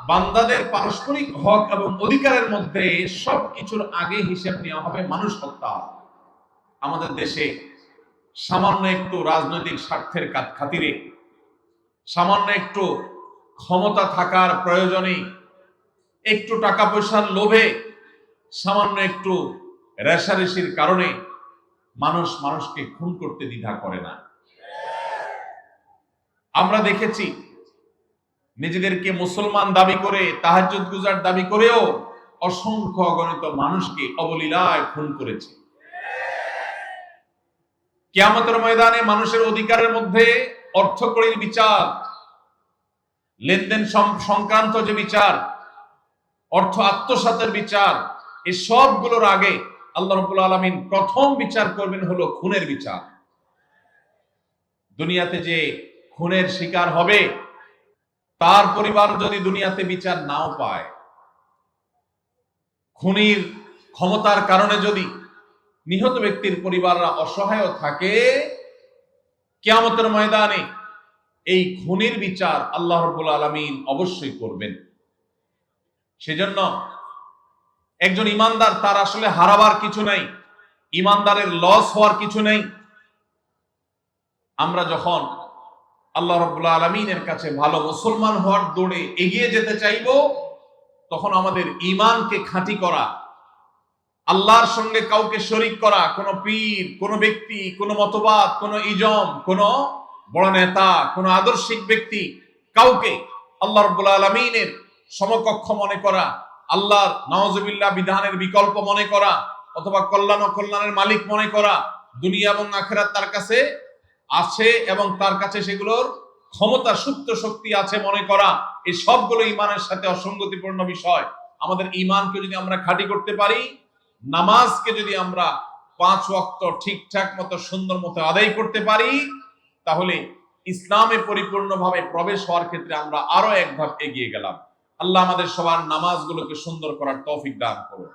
বান্দাদের পারস্পরিক হক এবং অধিকারের মধ্যে সবকিছুর আগে হিসেব নেওয়া হবে মানুষ হত্যা। আমাদের দেশে সামান্য একটু রাজনৈতিক স্বার্থের খাতিরে, সামান্য একটু ক্ষমতা থাকার প্রয়োজনে, একটু টাকা পয়সার লোভে, সামান্য একটু রেষারেষির কারণে মানুষ মানুষকে খুন করতে দ্বিধা করে না। আমরা দেখেছি নিজেদেরকে মুসলমান দাবি করে, তাহাজ্জুদ গুজার দাবি করেও অসংখ্য অগণিত মানুষকে অবলীলায় খুন করেছে। কিয়ামতের ময়দানে মানুষের অধিকারের মধ্যে অর্থকড়ির বিচার, লেনদেন সংক্রান্ত যে বিচার, অর্থ আত্মসাতের বিচার, এই সবগুলোর আগে আল্লাহ রাব্বুল আলামিন প্রথম বিচার করবেন হলো খুনের বিচার। দুনিয়াতে যে খুনের শিকার হবে তার পরিবার যদি দুনিয়াতে বিচার নাও পায়, খুনির ক্ষমতার কারণে যদি নিহত ব্যক্তির পরিবাররা অসহায় থাকে, কিয়ামতের ময়দানে এই খুনির বিচার আল্লাহ রাব্বুল আলামিন অবশ্যই করবেন। সেজন্য একজন ইমানদার, তার আসলে হারাবার কিছু নাই, ইমানদারের লস হওয়ার কিছু নেই। আমরা যখন আল্লাহ রাব্বুল আলামিনের কাছে ভালো মুসলমান হওয়ার দৌড়ে এগিয়ে যেতে চাইব, তখন আমাদের ঈমানকে খাঁটি করা, আল্লাহর সঙ্গে কাউকে শরীক করা, কোন পীর, কোন ব্যক্তি, কোন মতবাদ, কোন ইজম, কোন বড় নেতা, কোন আদর্শিক ব্যক্তি, কাউকে আল্লাহ রাব্বুল আলামিনের সমকক্ষ মনে করা, আল্লাহর নাউজুবিল্লাহ বিধানের বিকল্প মনে করা, অথবা কল্যাণ ও কল্যাণের মালিক মনে করা, দুনিয়া এবং আখিরাত তার কাছে আছে এবং তার কাছে সেগুলোর ক্ষমতা, সুপ্ত শক্তি আছে মনে করা, এই সবগুলো ঈমানের সাথে অসঙ্গতিপূর্ণ বিষয়। আমাদের ঈমানকে যদি আমরা খাঁটি করতে পারি, নামাজকে যদি আমরা 5 ওয়াক্ত ঠিকঠাক মতো সুন্দর মতো আদায় করতে পারি, তাহলে ইসলামে পরিপূর্ণভাবে প্রবেশ হওয়ার ক্ষেত্রে আমরা আরো এক ধাপ এগিয়ে গেলাম। আল্লাহ আমাদের সবার নামাজগুলোকে সুন্দর করার তৌফিক দান করুন।